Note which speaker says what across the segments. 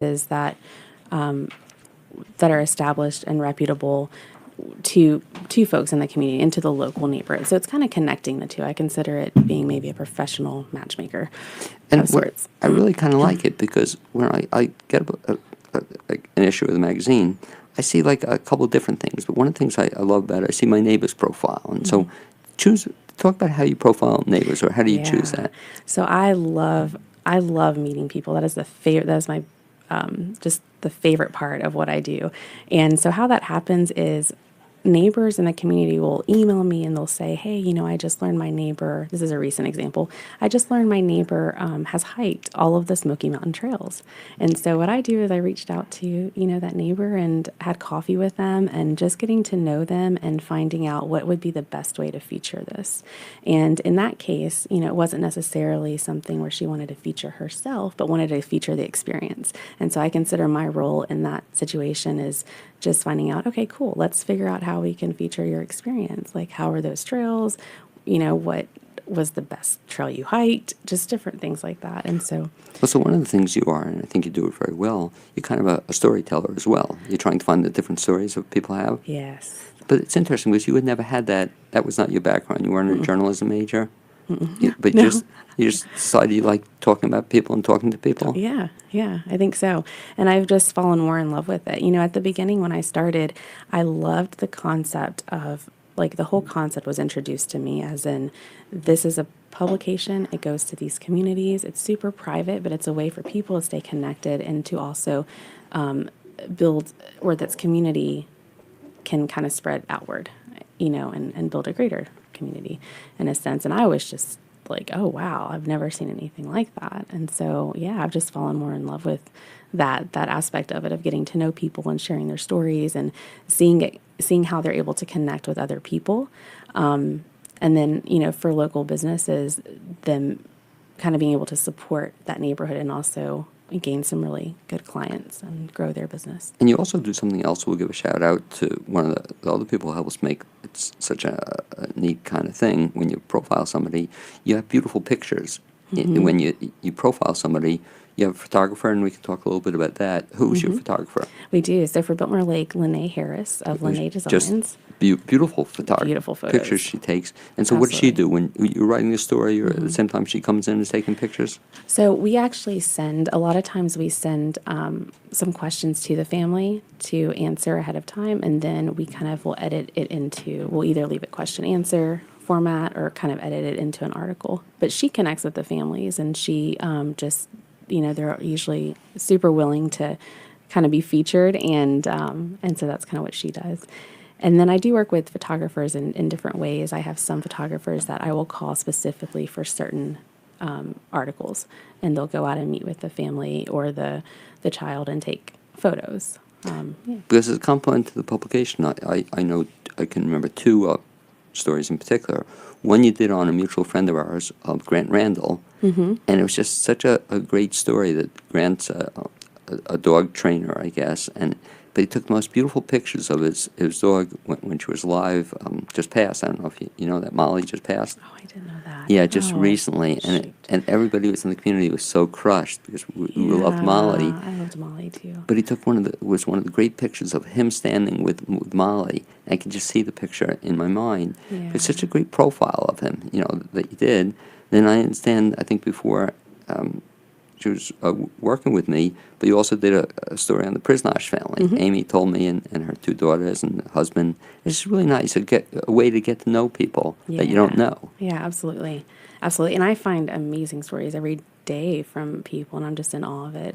Speaker 1: is that that are established and reputable to folks in the community and to the local neighborhood. So it's kind of connecting the two. I consider it being maybe a professional matchmaker
Speaker 2: And
Speaker 1: of sorts.
Speaker 2: I really kind of like it because when I get an issue of the magazine, I see like a couple of different things. But one of the things I love about it, I see my neighbor's profile. And so talk about how you profile neighbors, or how do you choose that?
Speaker 1: So I love meeting people. That is the favorite. That is my just the favorite part of what I do. And so how that happens is neighbors in the community will email me and they'll say, hey, I just learned my neighbor, this is a recent example, I just learned my neighbor has hiked all of the Smoky Mountain trails. And so what I do is I reached out to, that neighbor and had coffee with them and just getting to know them and finding out what would be the best way to feature this. And in that case, it wasn't necessarily something where she wanted to feature herself, but wanted to feature the experience. And so I consider my role in that situation is just finding out, okay, cool, let's figure out how we can feature your experience. Like, how are those trails? What was the best trail you hiked? Just different things like that. And so,
Speaker 2: One of the things you are, and I think you do it very well, you're kind of a storyteller as well. You're trying to find the different stories that people have.
Speaker 1: yes.
Speaker 2: But it's interesting because you had never had that. That was not your background. You weren't a journalism major. But
Speaker 1: No.
Speaker 2: you just decided you like talking about people and talking to people.
Speaker 1: Yeah, I think so. And I've just fallen more in love with it. At the beginning when I started, I loved the concept of, like, the whole concept was introduced to me as in, this is a publication, it goes to these communities, it's super private, but it's a way for people to stay connected and to also build, or that's community can kind of spread outward, and build a greater community in a sense. And I was just like, oh, wow, I've never seen anything like that. And so, yeah, I've just fallen more in love with that aspect of it, of getting to know people and sharing their stories and seeing how they're able to connect with other people. And then, for local businesses, them kind of being able to support that neighborhood and also gain some really good clients and grow their business.
Speaker 2: And you also do something else. We'll give a shout out to one of the other people who help us make it's such a neat kind of thing. When you profile somebody, you have beautiful pictures. When you profile somebody, you have a photographer, and we can talk a little bit about that. Who's your photographer?
Speaker 1: We do. So for Biltmore Lake, Lene Harris of Lene Designs.
Speaker 2: Just beautiful photography.
Speaker 1: Beautiful photos.
Speaker 2: Pictures she takes. And so what does she do when you're writing the story, or at the same time she comes in and is taking pictures?
Speaker 1: So we actually a lot of times we send some questions to the family to answer ahead of time, and then we kind of will edit it we'll either leave it question answer format or kind of edit it into an article. But she connects with the families, and she just, they're usually super willing to kind of be featured, and so that's kind of what she does. And then I do work with photographers in different ways. I have some photographers that I will call specifically for certain articles, and they'll go out and meet with the family or the child and take photos.
Speaker 2: Because as a complement to the publication, I know I can remember two stories in particular. One you did on a mutual friend of ours, Grant Randall, and it was just such a great story that Grant's a dog trainer, I guess, but he took the most beautiful pictures of his dog when she was alive, just passed. I don't know if you know that Molly just passed.
Speaker 1: Oh, I didn't know that.
Speaker 2: Yeah, just
Speaker 1: Oh,
Speaker 2: recently, and everybody who was in the community was so crushed because we loved Molly.
Speaker 1: I loved Molly too.
Speaker 2: But he took one of the great pictures of him standing with Molly. I can just see the picture in my mind.
Speaker 1: Yeah.
Speaker 2: It's such a great profile of him, that you did. Then I understand, I think before she was working with me, but you also did a story on the Prisnosh family. Amy told me, and her two daughters and husband. It's just really nice to get a way to get to know people that you don't know.
Speaker 1: Yeah, absolutely. Absolutely. And I find amazing stories every day from people, and I'm just in awe of it.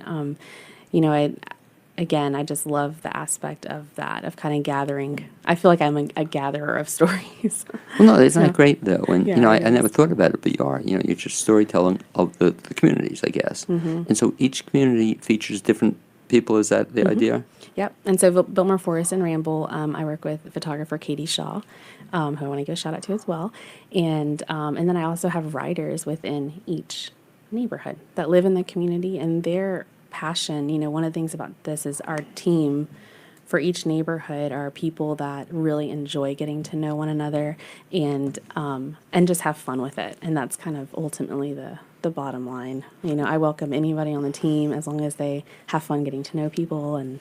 Speaker 1: I just love the aspect of that, of kind of gathering. I feel like I'm a gatherer of stories.
Speaker 2: Well, no, isn't that great, though? And,
Speaker 1: Yeah,
Speaker 2: I
Speaker 1: it
Speaker 2: never
Speaker 1: is.
Speaker 2: thought about it, but you are. You're just storytelling of the communities, I guess. And so each community features different people. Is that the idea?
Speaker 1: Yep. And so Biltmore Forest and Ramble, I work with photographer Katie Shaw, who I want to give a shout out to as well. And then I also have writers within each neighborhood that live in the community, and their passion, one of the things about this is our team for each neighborhood are people that really enjoy getting to know one another and just have fun with it. And that's kind of ultimately the the bottom line. I welcome anybody on the team as long as they have fun getting to know people and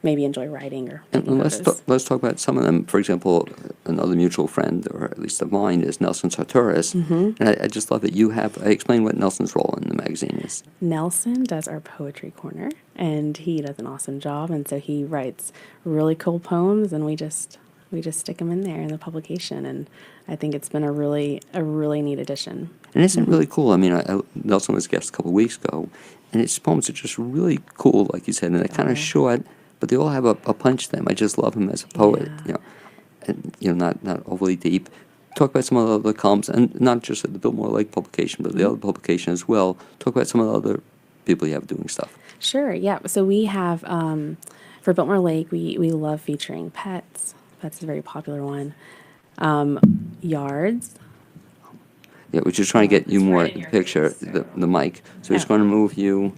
Speaker 1: maybe enjoy writing or
Speaker 2: And
Speaker 1: taking photos.
Speaker 2: let's talk about some of them. For example, another mutual friend, or at least of mine, is Nelson Sartoris. And I just love that you have. Explain what Nelson's role in the magazine is.
Speaker 1: Nelson does our poetry corner, and he does an awesome job. And so he writes really cool poems, and we just stick them in there in the publication. And I think it's been a really neat addition.
Speaker 2: And isn't it really cool? I mean, Nelson was a guest a couple of weeks ago, and his poems are just really cool, like you said, and they're kind of short, but they all have a punch to them. I just love him as a poet,
Speaker 1: Yeah.
Speaker 2: And not overly deep. Talk about some of the other columns, and not just at the Biltmore Lake publication, but the other publication as well. Talk about some of the other people you have doing stuff.
Speaker 1: Sure, yeah. So we have, for Biltmore Lake, we love featuring pets. Pets is a very popular one. Yards.
Speaker 2: Yeah, we're just trying to get you
Speaker 1: It's
Speaker 2: more
Speaker 1: right in your
Speaker 2: picture,
Speaker 1: face, so.
Speaker 2: the mic. So he's
Speaker 1: Oh.
Speaker 2: going to move you.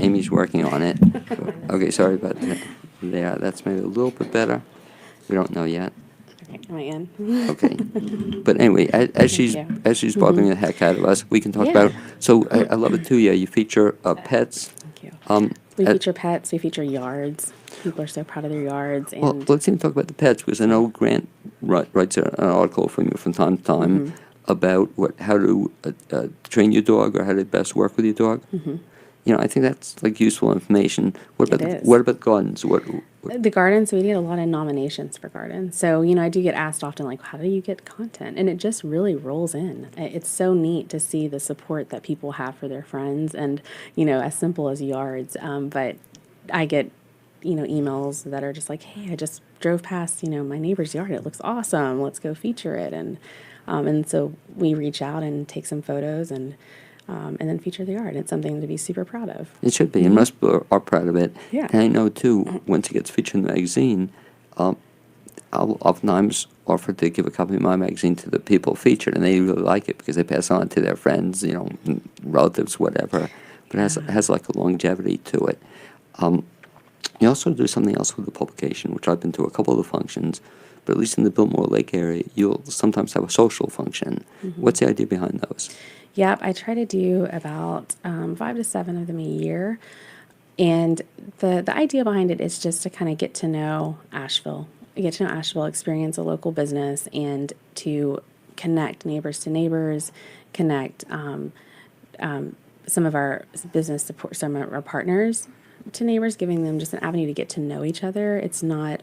Speaker 2: Amy's working on it. Okay, sorry about that. Yeah, that's maybe a little bit better. We don't know yet.
Speaker 1: Okay, am I in?
Speaker 2: Okay. But anyway, as she's
Speaker 1: you.
Speaker 2: bothering the heck out of us, we can talk
Speaker 1: Yeah.
Speaker 2: about. So I love it too. Yeah, you feature pets.
Speaker 1: Thank you.
Speaker 2: Um,
Speaker 1: We
Speaker 2: uh,
Speaker 1: feature pets. We feature yards. People are so proud of their yards. And
Speaker 2: Well, let's even talk about the pets, because I know Grant writes an article from you from time to time about how to train your dog, or how to best work with your dog. I think that's like useful information. What about
Speaker 1: It is.
Speaker 2: what about gardens? What
Speaker 1: the gardens, we get a lot of nominations for gardens. So, I do get asked often, like, how do you get content? And it just really rolls in. It's so neat to see the support that people have for their friends and, as simple as yards. But I get, emails that are just like, hey, I just drove past, my neighbor's yard. It looks awesome. Let's go feature it. And so we reach out and take some photos and then feature the art. It's something to be super proud of.
Speaker 2: it should be, and most people are proud of it.
Speaker 1: Yeah.
Speaker 2: And I know too, once it gets featured in the magazine, I'll oftentimes offer to give a copy of my magazine to the people featured, and they really like it because they pass it on to their friends, relatives, whatever. But it has like a longevity to it. You also do something else with the publication, which I've been to a couple of the functions, but at least in the Biltmore Lake area, you'll sometimes have a social function. What's the idea behind those?
Speaker 1: Yep, I try to do about 5 to 7 of them a year. And the idea behind it is just to kind of get to know Asheville, experience a local business, and to connect neighbors to neighbors, connect some of our business support, some of our partners to neighbors, giving them just an avenue to get to know each other. It's not,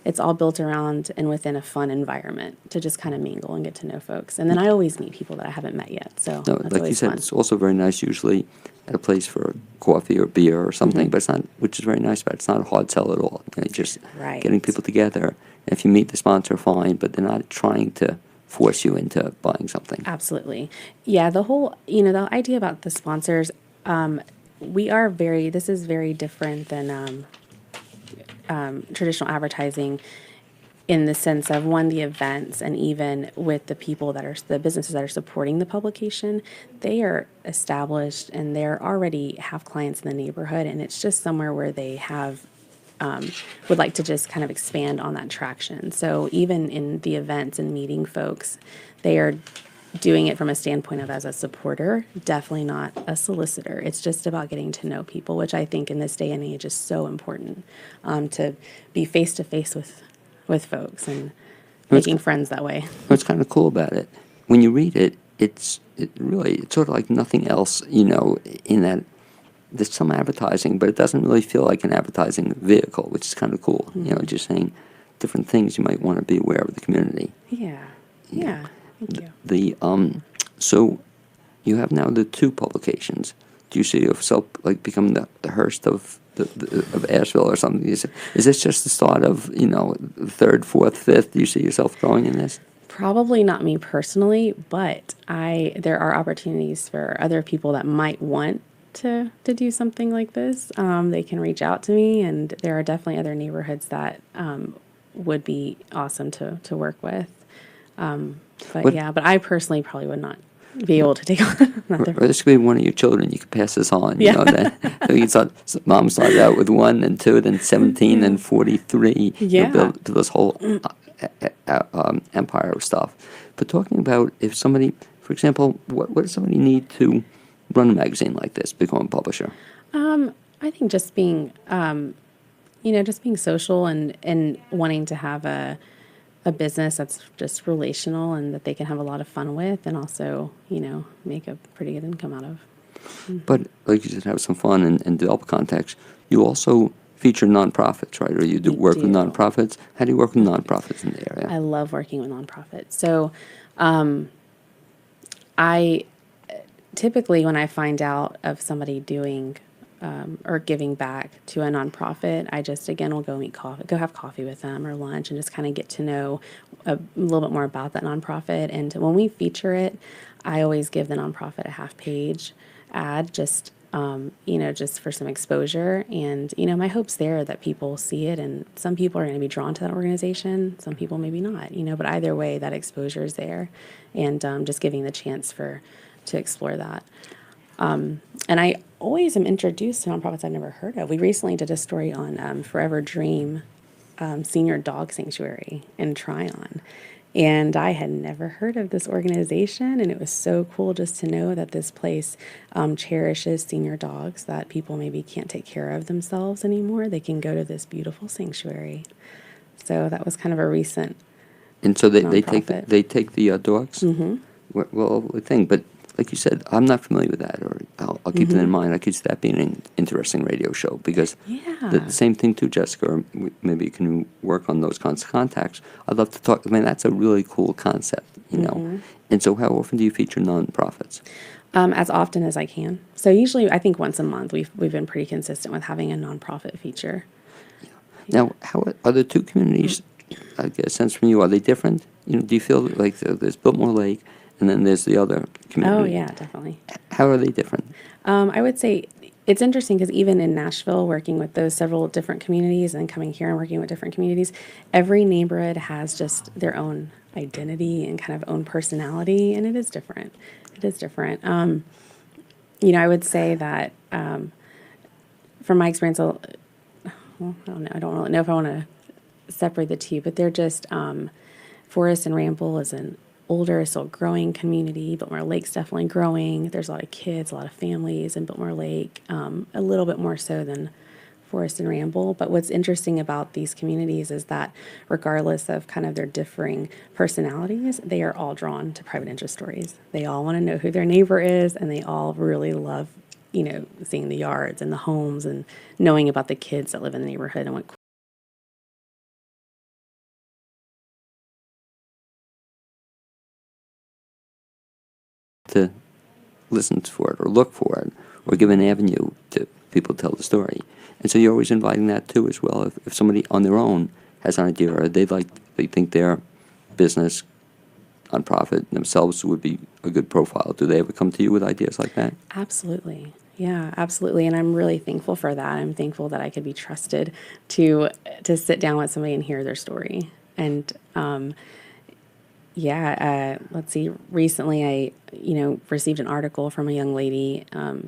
Speaker 1: it's all built around and within a fun environment to just kind of mingle and get to know folks. And then I always meet people that I haven't met yet. So
Speaker 2: No,
Speaker 1: that's
Speaker 2: like you
Speaker 1: always
Speaker 2: said,
Speaker 1: fun.
Speaker 2: it's also very nice usually at a place for coffee or beer or something, but it's not, which is very nice about it. It's not a hard sell at all. Just
Speaker 1: Right.
Speaker 2: getting people together. And if you meet the sponsor, fine, but they're not trying to force you into buying something.
Speaker 1: Absolutely. Yeah, the whole, the idea about the sponsors, this is very different than traditional advertising in the sense of, one, the events, and even with the people the businesses that are supporting the publication, they are established and they're already have clients in the neighborhood, and it's just somewhere where they have would like to just kind of expand on that traction. So even in the events and meeting folks, they are doing it from a standpoint of as a supporter, definitely not a solicitor. It's just about getting to know people, which I think in this day and age is so important, to be face to face with folks and making friends that way.
Speaker 2: What's kind of cool about it, when you read it, it's sort of like nothing else, in that there's some advertising, but it doesn't really feel like an advertising vehicle, which is kind of cool. Just saying different things you might want to be aware of the community.
Speaker 1: Yeah. Thank you.
Speaker 2: So you have now the 2 publications. Do you see yourself like becoming the Hearst of of Asheville or something? Is this just the start of the 3rd, 4th, 5th? Do you see yourself growing in this?
Speaker 1: Probably not me personally, but there are opportunities for other people that might want to do something like this. They can reach out to me, and there are definitely other neighborhoods that would be awesome to work with. But I personally probably would not be able to take on another.
Speaker 2: Or this could be one of your children. You could pass this on.
Speaker 1: Yeah.
Speaker 2: Mom started out with 1 and 2, then 17, then 43.
Speaker 1: Yeah.
Speaker 2: Build this whole empire of stuff. But talking about if somebody, For example, what does somebody need to run a magazine like this, become a publisher?
Speaker 1: I think just being, just being social and wanting to have a business that's just relational and that they can have a lot of fun with and also, make a pretty good income out of.
Speaker 2: But like you said, have some fun and develop contacts. You also feature nonprofits, right? Or you do
Speaker 1: We
Speaker 2: work with
Speaker 1: do.
Speaker 2: nonprofits. How do you work with nonprofits in the area?
Speaker 1: I love working with nonprofits. So, I typically, when I find out of somebody doing or giving back to a nonprofit, I just again will go have coffee with them or lunch, and just kind of get to know a little bit more about that nonprofit. And when we feature it, I always give the nonprofit a half page ad, just for some exposure. And my hopes there are that people see it, and some people are going to be drawn to that organization, some people maybe not. But either way, that exposure is there, and just giving the chance to explore that. And I always am introduced to nonprofits I've never heard of. We recently did a story on Forever Dream Senior Dog Sanctuary in Tryon. And I had never heard of this organization, and it was so cool just to know that this place cherishes senior dogs that people maybe can't take care of themselves anymore. They can go to this beautiful sanctuary. So that was kind of a recent
Speaker 2: And so they take
Speaker 1: nonprofit.
Speaker 2: they take the dogs. Mm-hmm. Well, the thing, but like you said, I'm not familiar with that, or I'll keep that in mind. I could see that being an interesting radio show because
Speaker 1: Yeah.
Speaker 2: the same thing too, Jessica. Or maybe you can work on those kinds of contacts. I'd love to talk. I mean, that's a really cool concept. And so, how often do you feature nonprofits?
Speaker 1: As often as I can. So usually, I think once a month. We've been pretty consistent with having a nonprofit feature.
Speaker 2: Now, how are the two communities? I get a sense from you. Are they different? Do you feel like there's Biltmore Lake, and then there's the other community?
Speaker 1: Oh yeah, definitely.
Speaker 2: How are they different?
Speaker 1: I would say it's interesting because even in Nashville, working with those several different communities and coming here and working with different communities, every neighborhood has just their own identity and kind of own personality, and it is different. It is different. I would say that from my experience, well, I don't know. I don't really know if I want to separate the two, but they're just Forest and Ramble is an older, still growing community. Biltmore Lake's definitely growing. There's a lot of kids, a lot of families in Biltmore Lake, a little bit more so than Forest and Ramble. But what's interesting about these communities is that regardless of kind of their differing personalities, they are all drawn to private interest stories. They all want to know who their neighbor is, and they all really love, seeing the yards and the homes and knowing about the kids that live in the neighborhood and what
Speaker 2: to listen for it or look for it or give an avenue to people to tell the story. And so you're always inviting that too as well. If somebody on their own has an idea or they think their business nonprofit themselves would be a good profile, do they ever come to you with ideas like that?
Speaker 1: Absolutely. Yeah, absolutely. And I'm really thankful for that. I'm thankful that I could be trusted to sit down with somebody and hear their story. And let's see. Recently, I received an article from a young lady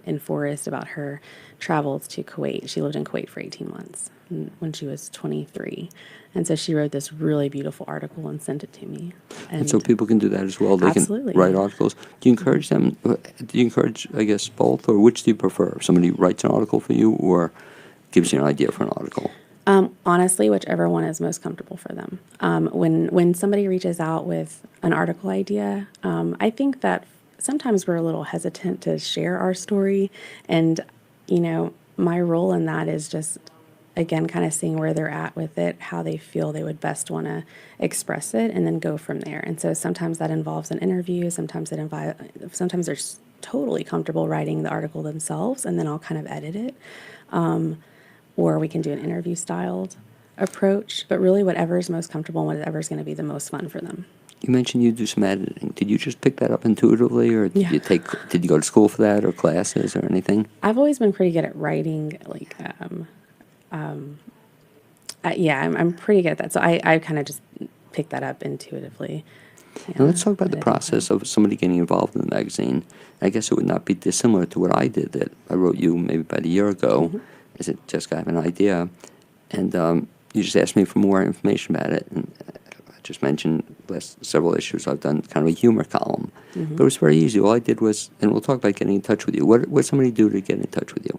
Speaker 1: in Forest about her travels to Kuwait. She lived in Kuwait for 18 months when she was 23. And so she wrote this really beautiful article and sent it to me.
Speaker 2: And so people can do that as well. They
Speaker 1: Absolutely.
Speaker 2: can write articles. Do you encourage them? Do you encourage, I guess, both? Or which do you prefer? Somebody writes an article for you or gives you an idea for an article?
Speaker 1: Honestly, whichever one is most comfortable for them. When somebody reaches out with an article idea, I think that sometimes we're a little hesitant to share our story. And, my role in that is just, again, kind of seeing where they're at with it, how they feel they would best want to express it, and then go from there. And so sometimes that involves an interview. Sometimes they're totally comfortable writing the article themselves, and then I'll kind of edit it. Or we can do an interview styled approach, but really whatever's most comfortable and whatever's going to be the most fun for them.
Speaker 2: You mentioned you do some editing. Did you just pick that up intuitively, or did
Speaker 1: Yeah.
Speaker 2: did you go to school for that, or classes, or anything?
Speaker 1: I've always been pretty good at writing, I'm pretty good at that. So I kind of just picked that up intuitively.
Speaker 2: Now let's talk about
Speaker 1: And
Speaker 2: the
Speaker 1: I think
Speaker 2: process of somebody getting involved in the magazine. I guess it would not be dissimilar to what I did that I wrote you maybe about a year ago. I said, Jessica, I have an idea. And you just asked me for more information about it. And just mentioned, last several issues I've done kind of a humor column. But it was very easy. All I did was, and we'll talk about getting in touch with you. What somebody do to get in touch with you?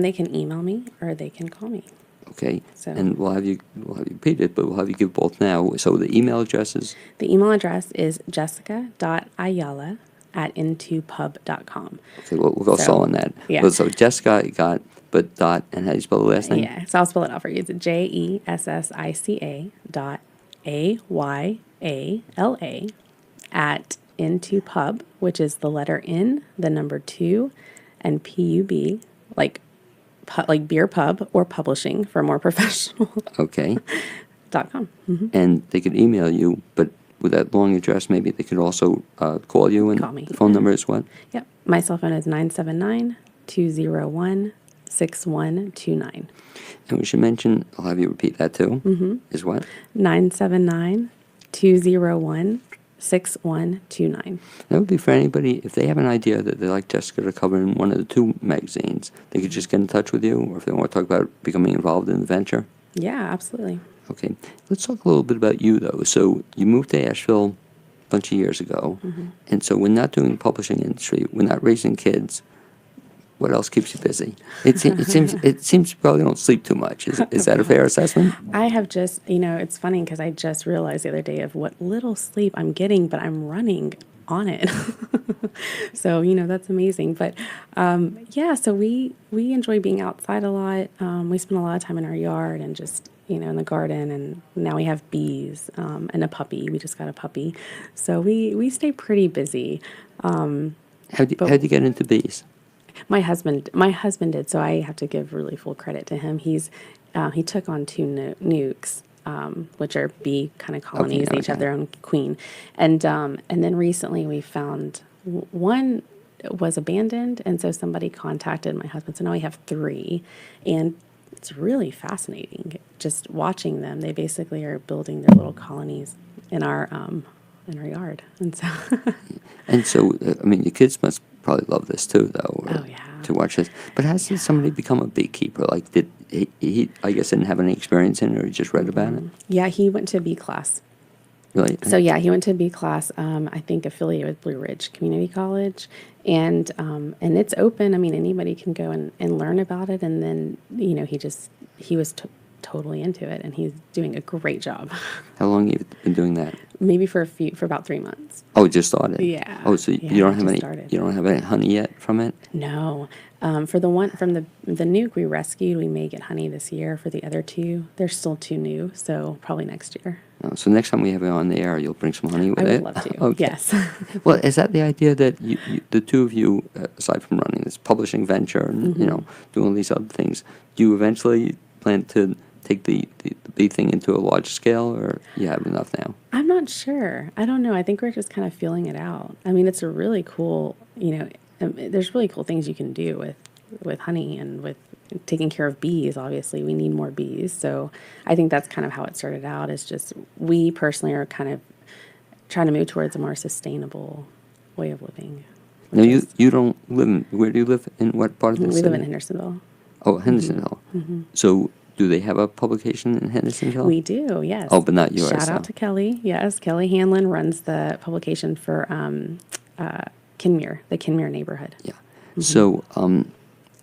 Speaker 1: They can email me or they can call me.
Speaker 2: Okay,
Speaker 1: So-
Speaker 2: and we'll have you repeat it, but we'll have you give both now. So the email address is
Speaker 1: The email address is jessica.ayala@intopub.com.
Speaker 2: okay. We'll go
Speaker 1: So,
Speaker 2: slow on that.
Speaker 1: yeah.
Speaker 2: Well, so Jessica you got, but dot, and how do you spell the last name?
Speaker 1: Yeah, so I'll spell it out for you. It's JESSICA.AYALA at intopub, which is the letter N, the number 2, and PUB, like beer pub or publishing for more professional
Speaker 2: Okay,
Speaker 1: .com.
Speaker 2: and they could email you, but with that long address, maybe they could also call you. And
Speaker 1: Call me.
Speaker 2: the phone number is what?
Speaker 1: Yep, my cell phone is 979-201-6129.
Speaker 2: And we should mention, I'll have you repeat that too. Is what?
Speaker 1: 979-201-6129.
Speaker 2: That would be for anybody, if they have an idea that they like Jessica to cover in one of the 2 magazines, they could just get in touch with you, or if they want to talk about becoming involved in the venture.
Speaker 1: Yeah, absolutely.
Speaker 2: Okay, let's talk a little bit about you, though. So you moved to Asheville a bunch of years ago, and so we're not doing the publishing industry, we're not raising kids. What else keeps you busy? It seems you probably don't sleep too much. Is that a fair assessment?
Speaker 1: I have just, it's funny because I just realized the other day of what little sleep I'm getting, but I'm running on it. So, that's amazing. But yeah, so we enjoy being outside a lot. We spend a lot of time in our yard and just, in the garden. And now we have bees and a puppy. We just got a puppy. So we stay pretty busy.
Speaker 2: How'd you get into bees?
Speaker 1: My husband did, so I have to give really full credit to him. He took on 2 nukes, which are bee kind of colonies. They each have their own queen, and then recently we found one was abandoned, and so somebody contacted my husband. So now we have 3, and it's really fascinating just watching them. They basically are building their little colonies in our yard, and so.
Speaker 2: And so, I mean, your kids must probably love this too, though.
Speaker 1: Oh, yeah.
Speaker 2: To watch this. But how did somebody become a beekeeper? Like, did he I guess, didn't have any experience in it, or he just read about it?
Speaker 1: Yeah, he went to bee class.
Speaker 2: Really?
Speaker 1: So yeah, he went to bee class. I think affiliated with Blue Ridge Community College, and it's open. I mean, anybody can go and learn about it. And then he was totally into it, and he's doing a great job.
Speaker 2: How long have you been doing that?
Speaker 1: Maybe for about 3 months.
Speaker 2: Oh, it just started?
Speaker 1: Yeah.
Speaker 2: Oh, so
Speaker 1: Yeah,
Speaker 2: you don't
Speaker 1: it
Speaker 2: have
Speaker 1: just
Speaker 2: any
Speaker 1: started.
Speaker 2: you don't have any honey yet from it?
Speaker 1: No. For the one from the nuke we rescued, we may get honey this year. For the other 2, they're still too new, so probably next year.
Speaker 2: No. So next time we have you on the air, you'll bring some honey with
Speaker 1: I
Speaker 2: it?
Speaker 1: would love to.
Speaker 2: Okay.
Speaker 1: Yes.
Speaker 2: Well, is that the idea that the 2 of you, aside from running this publishing venture and, doing these other things, do you eventually plan to take the bee thing into a large scale, or you have enough now?
Speaker 1: I'm not sure. I don't know. I think we're just kind of feeling it out. I mean, it's a really cool, there's really cool things you can do with honey and with taking care of bees. Obviously, we need more bees. So I think that's kind of how it started out. Is just we personally are kind of trying to move towards a more sustainable way of living.
Speaker 2: Now, you don't live in, where do you live? In what part of the
Speaker 1: We
Speaker 2: city?
Speaker 1: live in Hendersonville.
Speaker 2: Oh, Hendersonville. So do they have a publication in Hendersonville?
Speaker 1: We do, yes.
Speaker 2: Oh, but not yours.
Speaker 1: Shout out to Kelly. Yes, Kelly Hanlon runs the publication for Kinmere, the Kinmere neighborhood.
Speaker 2: Yeah. So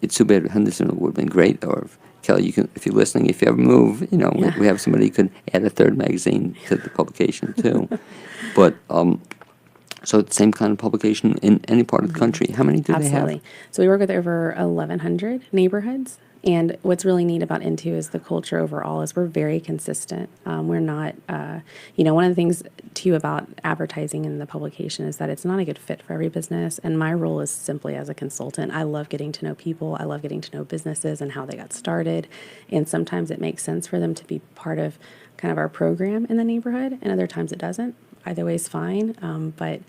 Speaker 2: it's too bad Hendersonville would have been great, or if, Kelly, you can, if you're listening, if you ever move,
Speaker 1: Yeah.
Speaker 2: we have somebody who could add a 3rd magazine to the publication too. But so it's the same kind of publication in any part of the country. How many do they
Speaker 1: Absolutely.
Speaker 2: have?
Speaker 1: So we work with over 1,100 neighborhoods. And what's really neat about Into is the culture overall is we're very consistent. We're not, one of the things too about advertising in the publication is that it's not a good fit for every business. And my role is simply as a consultant. I love getting to know people. I love getting to know businesses and how they got started. And sometimes it makes sense for them to be part of kind of our program in the neighborhood, and other times it doesn't. Either way is fine. But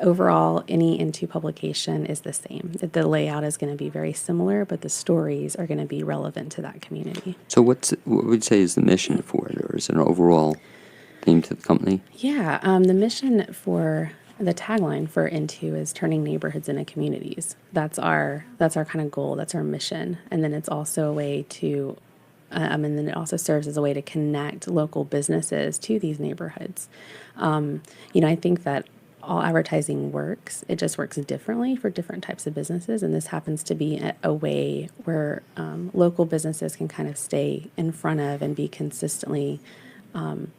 Speaker 1: overall, any Into publication is the same. The layout is going to be very similar, but the stories are going to be relevant to that community.
Speaker 2: So what would you say is the mission for it, or is it an overall theme to the company?
Speaker 1: Yeah, the mission for the tagline for Into is turning neighborhoods into communities. That's our kind of goal. That's our mission. And then it's also a way to and then it also serves as a way to connect local businesses to these neighborhoods. I think that all advertising works. It just works differently for different types of businesses, and this happens to be a way where local businesses can kind of stay in front of and be consistently, in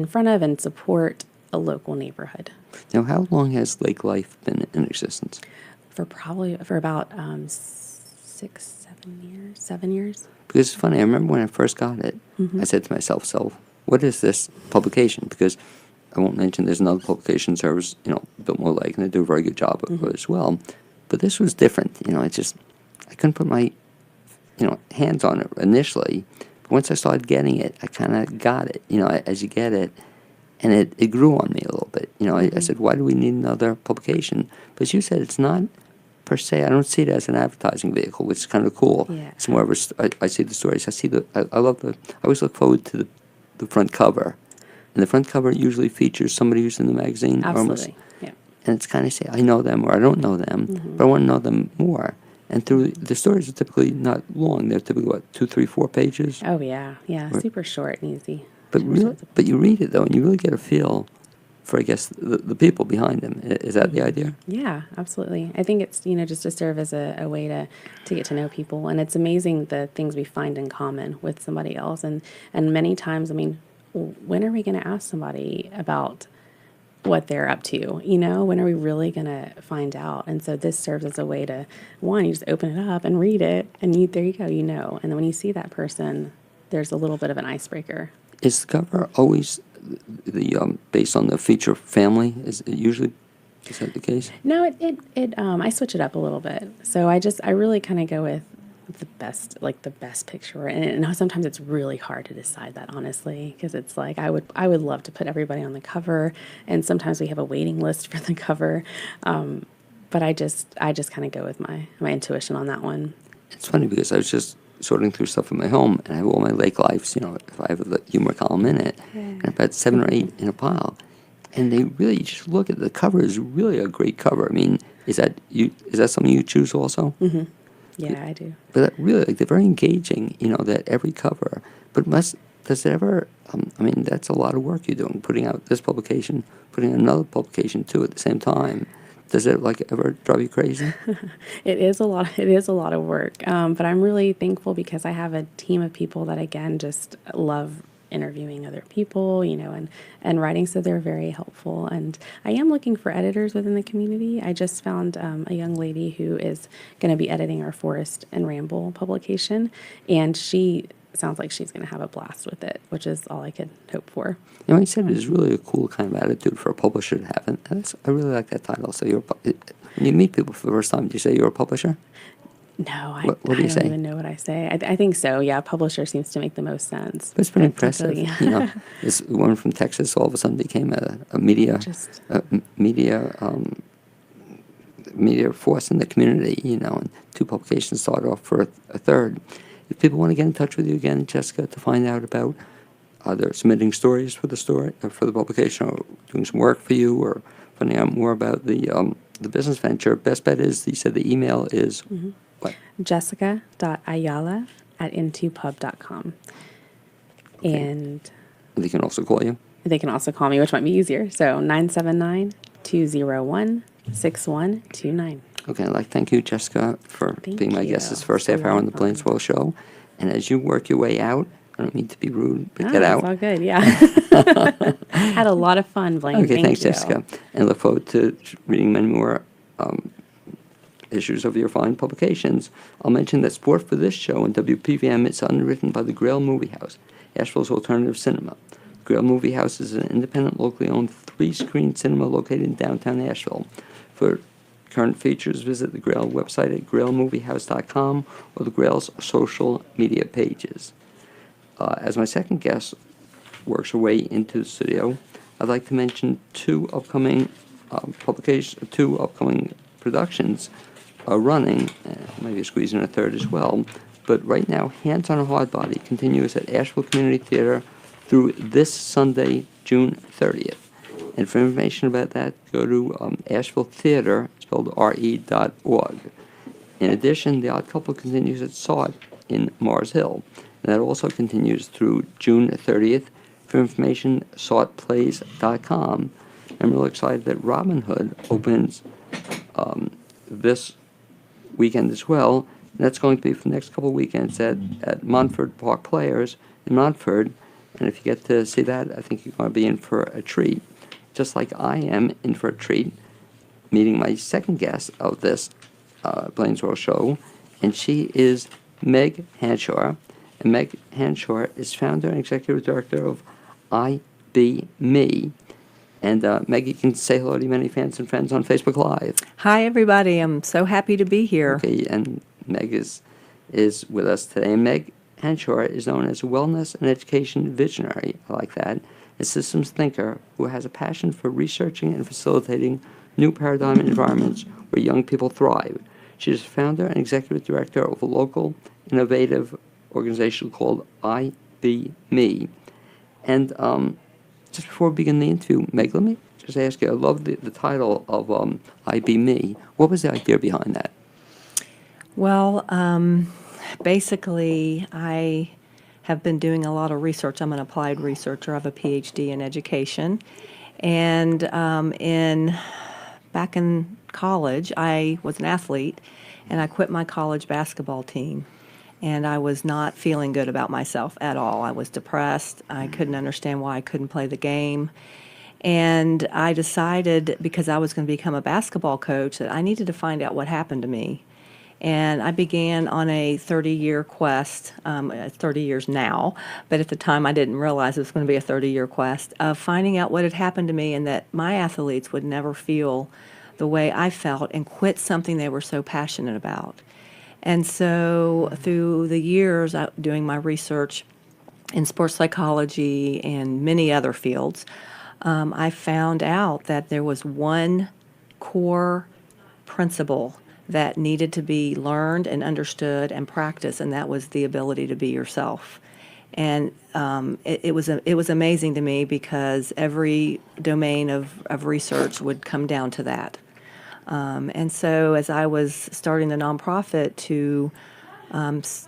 Speaker 1: front of and support a local neighborhood.
Speaker 2: Now, how long has Lake Life been in existence?
Speaker 1: For about 7 years.
Speaker 2: Because it's funny, I remember when I first got it, I said to myself, so what is this publication? Because I won't mention there's another publication service, Biltmore Lake, and they do a very good job of it as well. But this was different, I couldn't put my, hands on it initially. But once I started getting it, I kind of got it, as you get it. And it grew on me a little bit. I said, why do we need another publication? But as you said, it's not per se. I don't see it as an advertising vehicle, which is kind of cool.
Speaker 1: Yeah.
Speaker 2: It's more of I see the stories. I always look forward to the front cover. And the front cover usually features somebody who's in the magazine.
Speaker 1: Absolutely, yeah.
Speaker 2: And it's kind of say, I know them or I don't know them, but I want to know them more. And the stories are typically not long. They're typically, 2, 3, 4 pages?
Speaker 1: Oh, yeah,
Speaker 2: Right.
Speaker 1: super short and easy.
Speaker 2: But you read it, though, and you really get a feel for, I guess, the people behind them. Is that the idea?
Speaker 1: Yeah, absolutely. I think it's, just to serve as a way to get to know people. And it's amazing the things we find in common with somebody else. And many times, when are we going to ask somebody about what they're up to? When are we really going to find out? And so this serves as a way to, one, you just open it up and read it, and there you go, And then when you see that person, there's a little bit of an icebreaker.
Speaker 2: Is the cover always based on the feature family? Is that the case?
Speaker 1: No, I switch it up a little bit. So I really kind of go with the best picture. And sometimes it's really hard to decide that, honestly, because it's like I would love to put everybody on the cover, and sometimes we have a waiting list for the cover. But I just kind of go with my intuition on that one.
Speaker 2: It's funny because I was just sorting through stuff in my home, and I have all my Lake Lives, if I have the humor column in it, and I've got 7 or 8 in a pile. And they really, just look at the cover, is really a great cover. Is that something you choose also?
Speaker 1: Mm-hmm. Yeah, I do.
Speaker 2: But that really, they're very engaging, that every cover. But does it ever, that's a lot of work you're doing, putting out this publication, putting another publication too at the same time. Does it ever drive you crazy?
Speaker 1: It is a lot. It is a lot of work. But I'm really thankful because I have a team of people that, again, just love interviewing other people, and writing. So they're very helpful. And I am looking for editors within the community. I just found a young lady who is going to be editing our Forest and Ramble publication, and she sounds like she's going to have a blast with it, which is all I could hope for.
Speaker 2: You said it is really a cool kind of attitude for a publisher to have. And I really like that title. So when you meet people for the first time, do you say you're a publisher?
Speaker 1: No,
Speaker 2: What do you say?
Speaker 1: don't even know what I say. I think so, yeah. Publisher seems to make the most sense.
Speaker 2: But it's pretty impressive.
Speaker 1: Typically.
Speaker 2: This woman from Texas all of a sudden became a media media force in the community, and 2 publications started off for a third. If people want to get in touch with you again, Jessica, to find out about either submitting stories for the publication, or doing some work for you, or finding out more about the business venture, best bet is, you said the email is what?
Speaker 1: Jessica.ayala@intopub.com. Okay. And
Speaker 2: they can also call you?
Speaker 1: They can also call me, which might be easier. So 979-201-6129.
Speaker 2: Okay, I'd like to thank you, Jessica, for being my guest this first half hour on the Plainsboro Show. And as you work your way out, I don't mean to be rude, but get out.
Speaker 1: It's all good, yeah. Had a lot of fun, Blaine.
Speaker 2: Okay, thanks,
Speaker 1: you.
Speaker 2: Jessica. And look forward to reading many more issues of your fine publications. I'll mention that support for this show and WPVM is underwritten by the Grail Movie House, Asheville's alternative cinema. The Grail Movie House is an independent, locally owned 3-screen cinema located in downtown Asheville. For current features, visit the Grail website at grailmoviehouse.com or the Grail's social media pages. As my second guest works her way into the studio, I'd like to mention 2 upcoming productions are running, maybe squeezing a third as well. But right now, Hands on a Hardbody continues at Asheville Community Theater through this Sunday, June 30th. And for information about that, go to Asheville Theater, spelled RE.org. In addition, The Odd Couple continues at SAWT in Mars Hill. And that also continues through June 30th. For information, saltplays.com. I'm really excited that Robin Hood opens this weekend as well. And that's going to be for the next couple of weekends at Montford Park Players in Montford. And if you get to see that, I think you're going to be in for a treat. Just like I am in for a treat, meeting my second guest of this Blaine's World show. And she is Meg Hanshaw. And Meg Hanshaw is founder and executive director of IBme. And Meg, you can say hello to many fans and friends on Facebook Live.
Speaker 3: Hi, everybody. I'm so happy to be here.
Speaker 2: Okay, and Meg is with us today. And Meg Hanshaw is known as a wellness and education visionary. I like that. A systems thinker who has a passion for researching and facilitating new paradigm environments where young people thrive. She is founder and executive director of a local innovative organization called IBme. And just before we begin the interview, Meg, let me just ask you, I love the title of IBme. What was the idea behind that?
Speaker 3: Well, basically, I have been doing a lot of research. I'm an applied researcher. I have a PhD in education. And back in college, I was an athlete, and I quit my college basketball team. And I was not feeling good about myself at all. I was depressed. I couldn't understand why I couldn't play the game. And I decided, because I was going to become a basketball coach, that I needed to find out what happened to me. And I began on a 30-year quest, 30 years now, but at the time I didn't realize it was going to be a 30-year quest, of finding out what had happened to me and that my athletes would never feel the way I felt and quit something they were so passionate about. And so through the years doing my research in sports psychology and many other fields, I found out that there was one core principle that needed to be learned and understood and practiced, and that was the ability to be yourself. And it was amazing to me because every domain of research would come down to that. And so as I was starting the nonprofit to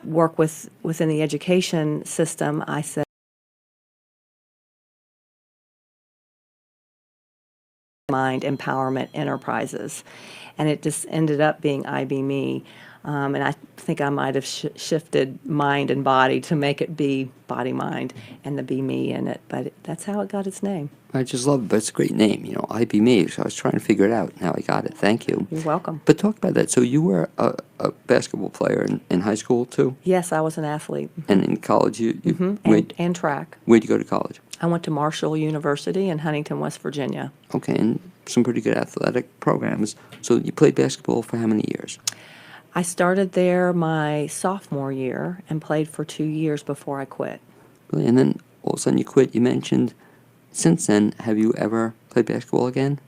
Speaker 3: work within the education system, I said, Mind Empowerment Enterprises. And it just ended up being IBme. And I think I might have shifted mind and body to make it be body, mind, and the be me in it. But that's how it got its name.
Speaker 2: I just love it, but it's a great name, IBme. So I was trying to figure it out. Now I got it. Thank you.
Speaker 3: You're welcome.
Speaker 2: But talk about that. So you were a basketball player in high school, too?
Speaker 3: Yes, I was an athlete.
Speaker 2: And in college,
Speaker 3: And track.
Speaker 2: Where'd you go to college?
Speaker 3: I went to Marshall University in Huntington, West Virginia.
Speaker 2: Okay, and some pretty good athletic programs. So you played basketball for how many years?
Speaker 3: I started there my sophomore year and played for 2 years before I quit.
Speaker 2: Really? And then all of a sudden you quit. You mentioned, since then, have you ever played basketball again?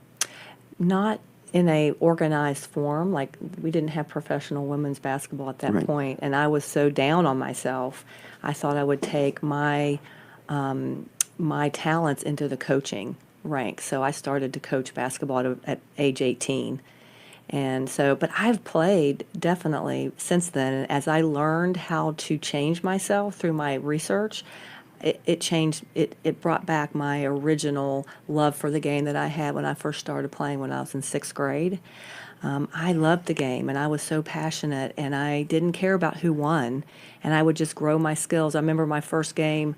Speaker 3: Not in a organized form. Like, we didn't have professional women's basketball at that
Speaker 2: Right.
Speaker 3: point, and I was so down on myself. I thought I would take my talents into the coaching ranks. So I started to coach basketball at age 18. And so, but I've played definitely since then. And as I learned how to change myself through my research, it brought back my original love for the game that I had when I first started playing when I was in 6th grade. I loved the game, and I was so passionate, and I didn't care about who won, and I would just grow my skills. I remember my first game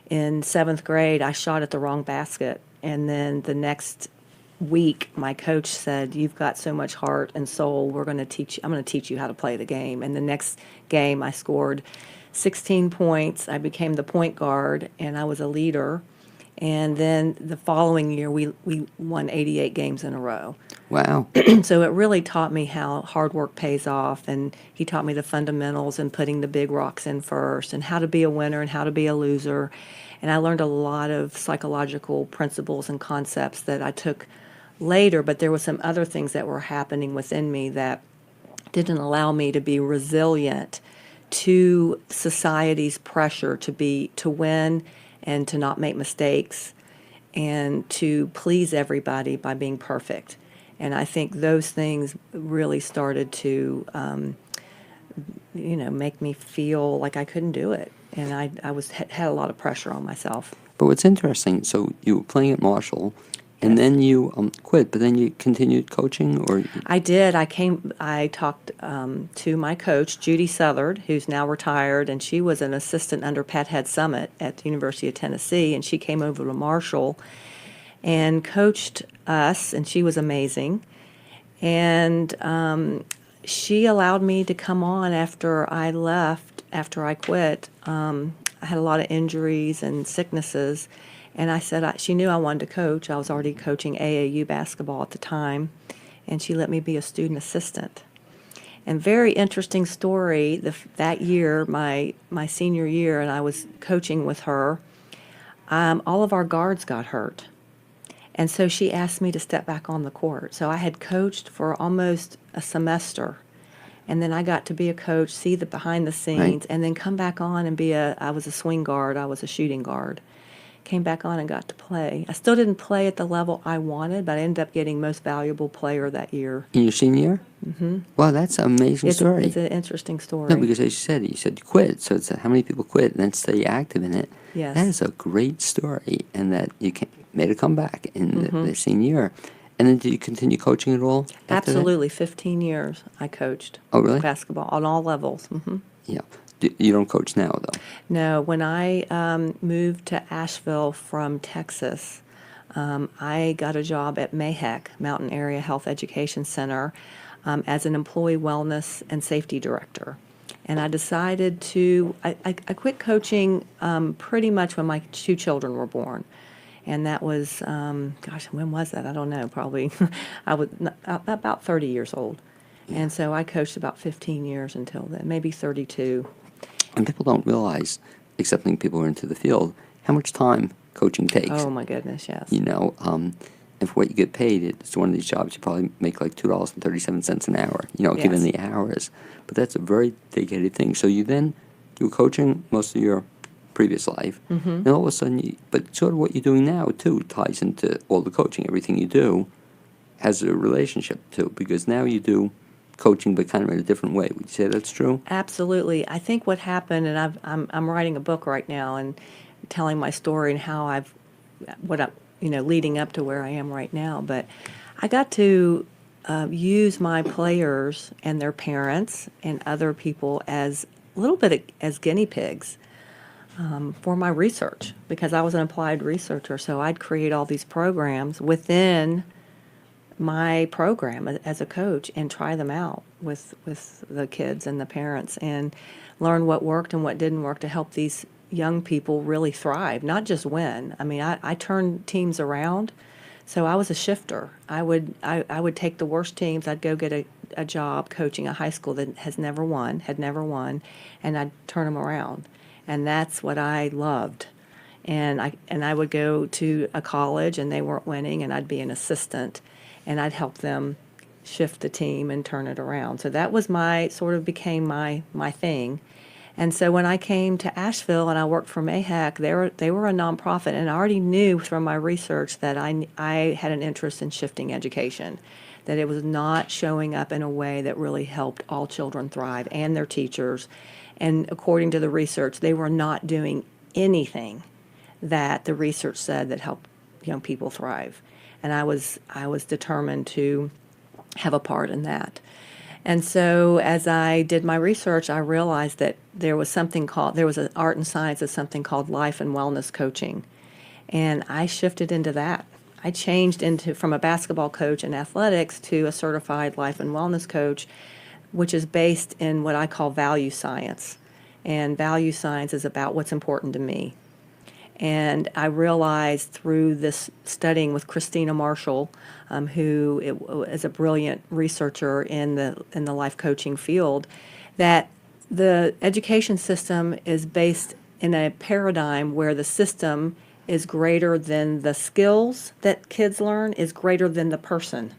Speaker 3: in 7th grade, I shot at the wrong basket, and then the next week, my coach said, "You've got so much heart and soul. I'm going to teach you how to play the game." And the next game, I scored 16 points. I became the point guard, and I was a leader. And then the following year, we won 88 games in a row.
Speaker 2: Wow.
Speaker 3: So it really taught me how hard work pays off, and he taught me the fundamentals and putting the big rocks in first, and how to be a winner and how to be a loser. And I learned a lot of psychological principles and concepts that I took later, but there were some other things that were happening within me that didn't allow me to be resilient to society's pressure to win and to not make mistakes and to please everybody by being perfect. And I think those things really started to make me feel like I couldn't do it. And had a lot of pressure on myself.
Speaker 2: But what's interesting, so you were playing at Marshall, and
Speaker 3: Yes.
Speaker 2: then you quit, but then you continued coaching, or
Speaker 3: I did. I talked to my coach, Judy Southard, who's now retired, and she was an assistant under Pat Head Summit at the University of Tennessee, and she came over to Marshall and coached us, and she was amazing. And she allowed me to come on after I left, after I quit. I had a lot of injuries and sicknesses, and she knew I wanted to coach. I was already coaching AAU basketball at the time, and she let me be a student assistant. And very interesting story, that year, my senior year, and I was coaching with her, all of our guards got hurt. And so she asked me to step back on the court. So I had coached for almost a semester. And then I got to be a coach, see the behind the scenes,
Speaker 2: Right.
Speaker 3: and then come back on and I was a swing guard, I was a shooting guard. Came back on and got to play. I still didn't play at the level I wanted, but I ended up getting most valuable player that year.
Speaker 2: in your senior year? Mm-hmm. Wow, that's an amazing story.
Speaker 3: It's an interesting story.
Speaker 2: No, because as you said you quit. So it's how many people quit and then stay active in it.
Speaker 3: Yes.
Speaker 2: That is a great story, and that you made a comeback in the senior year. And then did you continue coaching at all? After that?
Speaker 3: Absolutely. 15 years I coached
Speaker 2: Oh, really?
Speaker 3: basketball on all levels. Mm-hmm.
Speaker 2: Yeah. You don't coach now, though.
Speaker 3: No, when I moved to Asheville from Texas, I got a job at MAHEC, Mountain Area Health Education Center, as an employee wellness and safety director. And I decided I quit coaching pretty much when my two children were born. And that was, when was that? I don't know, probably I was about 30 years old. Yeah. And so I coached about 15 years until then, maybe 32.
Speaker 2: And people don't realize, excepting people who are into the field, how much time coaching takes.
Speaker 3: Oh, my goodness, yes.
Speaker 2: And for what you get paid, it's one of these jobs you probably make like $2.37 an hour,
Speaker 3: Yes.
Speaker 2: given the hours. But that's a very dedicated thing. So you were coaching most of your previous life, and all of a sudden, but sort of what you're doing now, too, ties into all the coaching. Everything you do has a relationship, too, because now you do coaching, but kind of in a different way. Would you say that's true?
Speaker 3: Absolutely. I think what happened, and I'm writing a book right now and telling my story and how leading up to where I am right now. But I got to use my players and their parents and other people as a little bit as guinea pigs for my research, because I was an applied researcher. So I'd create all these programs within my program as a coach and try them out with the kids and the parents and learn what worked and what didn't work to help these young people really thrive, not just win. I mean, I turned teams around, so I was a shifter. I would take the worst teams. I'd go get a job coaching a high school that had never won, and I'd turn them around, and that's what I loved. And I would go to a college and they weren't winning, and I'd be an assistant, and I'd help them shift the team and turn it around. So that was became my thing. And so when I came to Asheville and I worked for MAHEC, they were a nonprofit, and I already knew from my research that I had an interest in shifting education, that it was not showing up in a way that really helped all children thrive and their teachers. And according to the research, they were not doing anything that the research said that helped young people thrive. And I was determined to have a part in that. And so as I did my research, I realized that there was an art and science of something called life and wellness coaching. And I shifted into that. I changed from a basketball coach in athletics to a certified life and wellness coach, which is based in what I call value science. And value science is about what's important to me. And I realized through this studying with Christina Marshall, who is a brilliant researcher in the life coaching field, that the education system is based in a paradigm where the system is greater than the skills that kids learn, is greater than the person.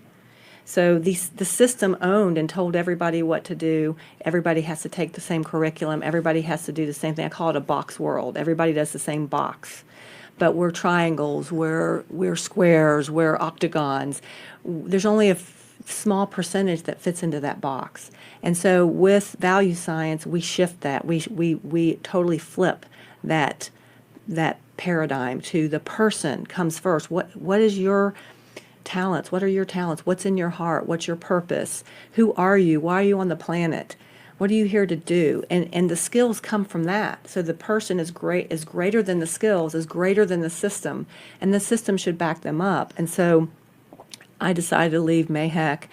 Speaker 3: So the system owned and told everybody what to do. Everybody has to take the same curriculum. Everybody has to do the same thing. I call it a box world. Everybody does the same box. But we're triangles, we're squares, we're octagons. There's only a small percentage that fits into that box. And so with value science, we shift that. We totally flip that paradigm to the person comes first. What is your talents? What are your talents? What's in your heart? What's your purpose? Who are you? Why are you on the planet? What are you here to do? And the skills come from that. So the person is greater than the skills, is greater than the system, and the system should back them up. And so I decided to leave Mayhec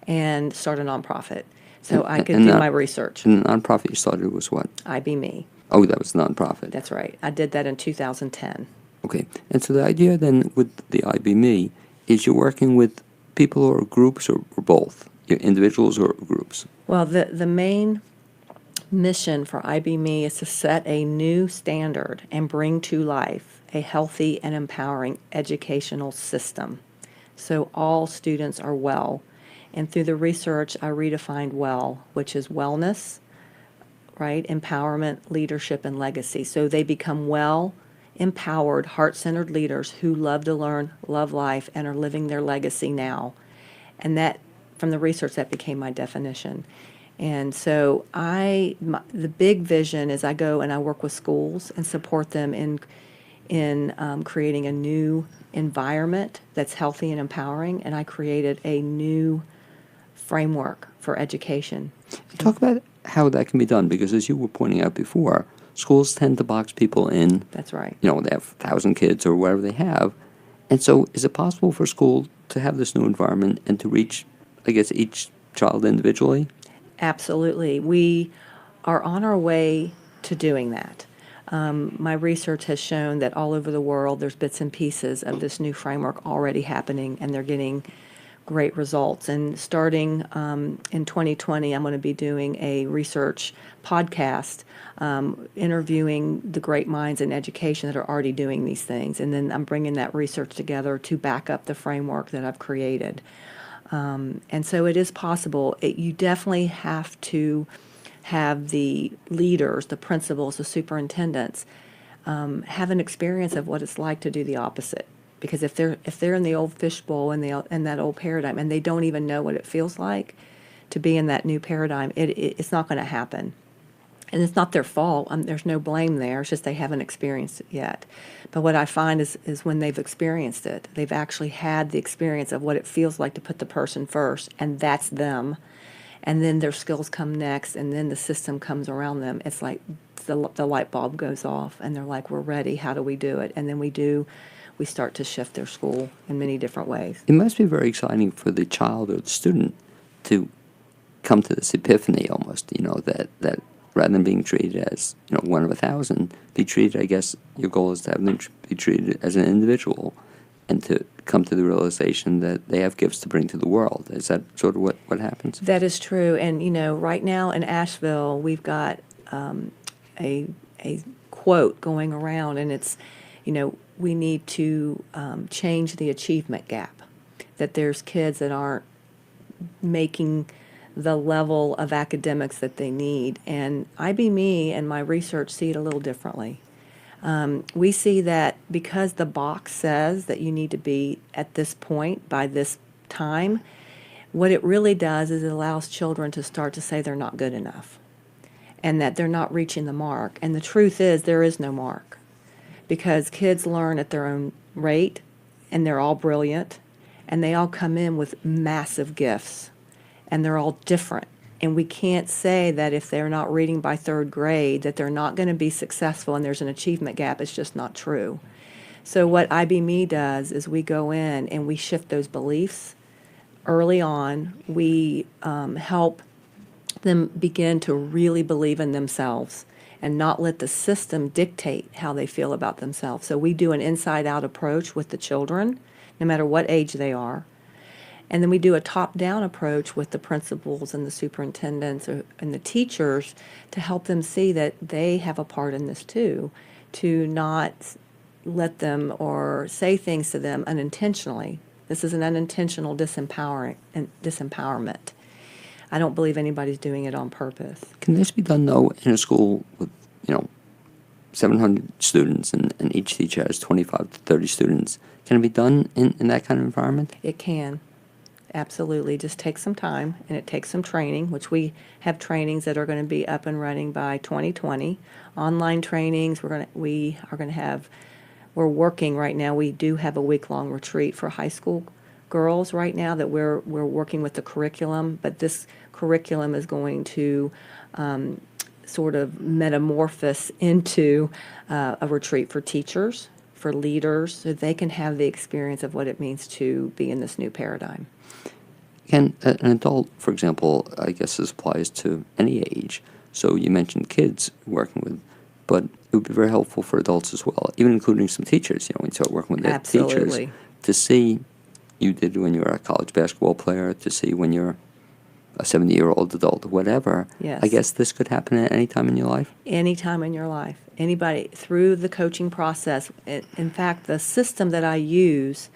Speaker 3: and start a nonprofit so I could do my research.
Speaker 2: And the nonprofit you started was what?
Speaker 3: IB Me.
Speaker 2: Oh, that was nonprofit.
Speaker 3: That's right. I did that in 2010.
Speaker 2: Okay. And so the idea then with the IBME is you're working with people or groups or both? You're individuals or groups?
Speaker 3: Well, the main mission for IB Me is to set a new standard and bring to life a healthy and empowering educational system. So all students are well. And through the research, I redefined well, which is wellness, right? Empowerment, leadership, and legacy. So they become well, empowered, heart-centered leaders who love to learn, love life, and are living their legacy now. And that, from the research, that became my definition. And so the big vision is I go and I work with schools and support them in creating a new environment that's healthy and empowering. And I created a new framework for education.
Speaker 2: Talk about how that can be done, because as you were pointing out before, schools tend to box people in.
Speaker 3: That's right.
Speaker 2: They have 1,000 kids or whatever they have. And so is it possible for school to have this new environment and to reach, I guess, each child individually?
Speaker 3: Absolutely. We are on our way to doing that. My research has shown that all over the world there's bits and pieces of this new framework already happening, and they're getting great results. And starting in 2020, I'm going to be doing a research podcast interviewing the great minds in education that are already doing these things. And then I'm bringing that research together to back up the framework that I've created. And so it is possible. You definitely have to have the leaders, the principals, the superintendents have an experience of what it's like to do the opposite. Because if they're in the old fishbowl and in that old paradigm, and they don't even know what it feels like to be in that new paradigm, it's not going to happen. And it's not their fault. There's no blame there. It's just they haven't experienced it yet. But what I find is when they've experienced it, they've actually had the experience of what it feels like to put the person first, and that's them. And then their skills come next, and then the system comes around them. It's like the light bulb goes off, and they're like, we're ready. How do we do it? And then we start to shift their school in many different ways.
Speaker 2: It must be very exciting for the child or the student to come to this epiphany almost, that rather than being treated as, one of 1,000, be treated, I guess, your goal is to have them be treated as an individual and to come to the realization that they have gifts to bring to the world. Is that sort of what happens?
Speaker 3: That is true. And, right now in Asheville, we've got a quote going around, and it's, we need to change the achievement gap, that there's kids that aren't making the level of academics that they need. And IBME and my research see it a little differently. We see that because the box says that you need to be at this point by this time, what it really does is it allows children to start to say they're not good enough and that they're not reaching the mark. And the truth is there is no mark, because kids learn at their own rate, and they're all brilliant, and they all come in with massive gifts, and they're all different. And we can't say that if they're not reading by third grade that they're not going to be successful and there's an achievement gap. It's just not true. So what IBME does is we go in and we shift those beliefs early on. We help them begin to really believe in themselves and not let the system dictate how they feel about themselves. So we do an inside-out approach with the children, no matter what age they are. And then we do a top-down approach with the principals and the superintendents and the teachers to help them see that they have a part in this too, to not let them or say things to them unintentionally. This is an unintentional disempowerment. I don't believe anybody's doing it on purpose.
Speaker 2: Can this be done, though, in a school with, 700 students and each teacher has 25 to 30 students? Can it be done in that kind of environment?
Speaker 3: It can. Absolutely. Just takes some time, and it takes some training, which we have trainings that are going to be up and running by 2020. Online trainings, we are going to have, we're working right now. We do have a week-long retreat for high school girls right now that we're working with the curriculum, but this curriculum is going to sort of metamorphose into a retreat for teachers, for leaders, so they can have the experience of what it means to be in this new paradigm.
Speaker 2: Can an adult, for example, I guess this applies to any age. So you mentioned kids working with, but it would be very helpful for adults as well, even including some teachers. When you start working with the teachers,
Speaker 3: Absolutely.
Speaker 2: to see you did when you were a college basketball player, to see when you're a 70-year-old adult, whatever.
Speaker 3: Yes.
Speaker 2: I guess this could happen at any time in your life.
Speaker 3: Any time in your life, anybody through the coaching process. In fact, the system that I use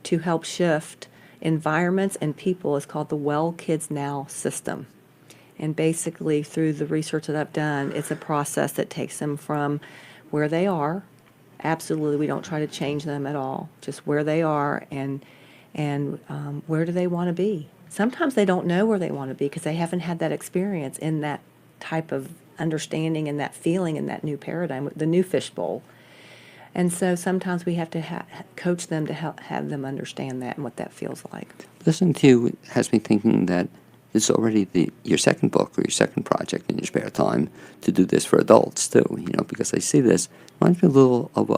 Speaker 3: to help shift environments and people is called the Well Kids Now system. And basically, through the research that I've done, it's a process that takes them from where they are. Absolutely, we don't try to change them at all. Just where they are and where do they want to be. Sometimes they don't know where they want to be because they haven't had that experience in that type of understanding and that feeling in that new paradigm, the new fishbowl. And so sometimes we have to coach them to help have them understand that and what that feels like.
Speaker 2: Listening to you has me thinking that it's already your second book or your second project in your spare time to do this for adults too. Because I see this reminds me a little of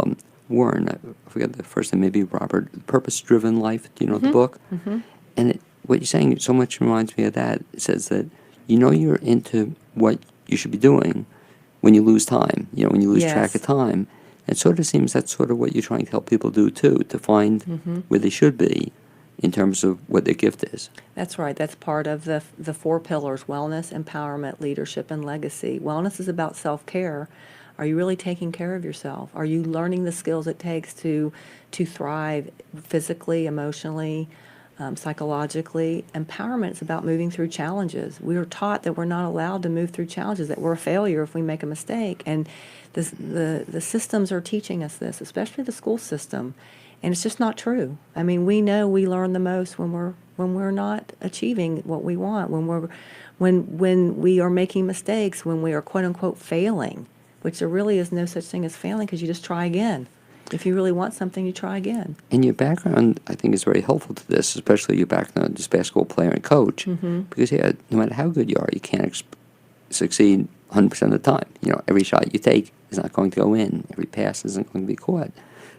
Speaker 2: Warren. I forget the first name, maybe Robert. Purpose-Driven Life. Do you know the book? Mm-hmm. And what you're saying so much reminds me of that. It says that you're into what you should be doing when you lose time. When you lose track of time. It sort of seems that's sort of what you're trying to help people do too, to find where they should be in terms of what their gift is.
Speaker 3: That's right. That's part of the 4 pillars: wellness, empowerment, leadership, and legacy. Wellness is about self-care. Are you really taking care of yourself? Are you learning the skills it takes to thrive physically, emotionally, psychologically? Empowerment is about moving through challenges. We are taught that we're not allowed to move through challenges, that we're a failure if we make a mistake. And the systems are teaching us this, especially the school system. And it's just not true. I mean, we know we learn the most when we're not achieving what we want, when we are making mistakes, when we are quote unquote failing, which there really is no such thing as failing because you just try again. If you really want something, you try again.
Speaker 2: And your background, I think, is very helpful to this, especially your background as a basketball player and coach, because no matter how good you are, you can't succeed 100% of the time. Every shot you take is not going to go in. Every pass isn't going to be caught.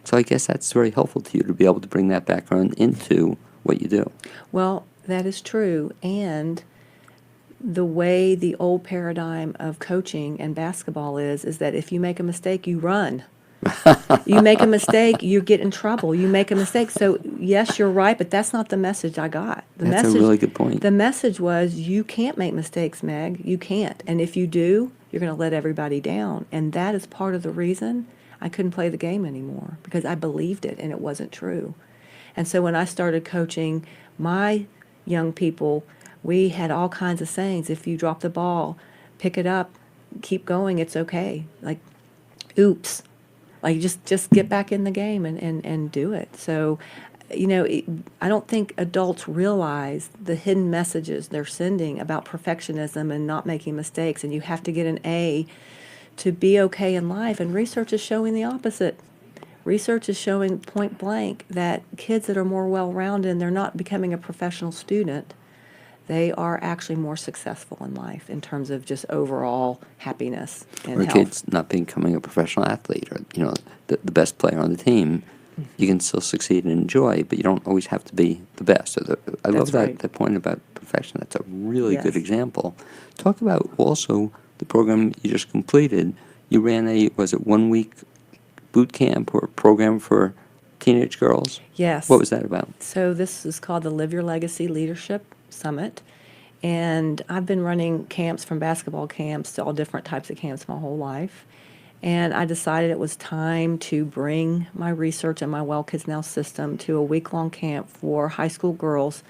Speaker 2: So I guess that's very helpful to you to be able to bring that background into what you do.
Speaker 3: Well, that is true. And the way the old paradigm of coaching and basketball is that if you make a mistake, you run. You make a mistake, you get in trouble. You make a mistake. So, yes, you're right, but that's not the message I got.
Speaker 2: That's a really good point.
Speaker 3: The message was, you can't make mistakes, Meg. You can't. And if you do, you're going to let everybody down. And that is part of the reason I couldn't play the game anymore, because I believed it and it wasn't true. And so when I started coaching my young people, we had all kinds of sayings. If you drop the ball, pick it up, keep going, it's okay. Like, oops. Like, just get back in the game and do it. So, I don't think adults realize the hidden messages they're sending about perfectionism and not making mistakes, and you have to get an A to be okay in life. And research is showing the opposite. Research is showing point blank that kids that are more well-rounded and they're not becoming a professional student, they are actually more successful in life in terms of just overall happiness and
Speaker 2: or
Speaker 3: health.
Speaker 2: kids not becoming a professional athlete or, the best player on the team. You can still succeed and enjoy, but you don't always have to be the best. I love
Speaker 3: right.
Speaker 2: that point about perfection. That's a really
Speaker 3: Yes.
Speaker 2: good example. Talk about also the program you just completed. You ran a 1-week boot camp or program for teenage girls.
Speaker 3: Yes.
Speaker 2: What was that about?
Speaker 3: So this is called the Live Your Legacy Leadership Summit. And I've been running camps, from basketball camps to all different types of camps, my whole life. And I decided it was time to bring my research and my Well Kids Now system to a week-long camp for high school girls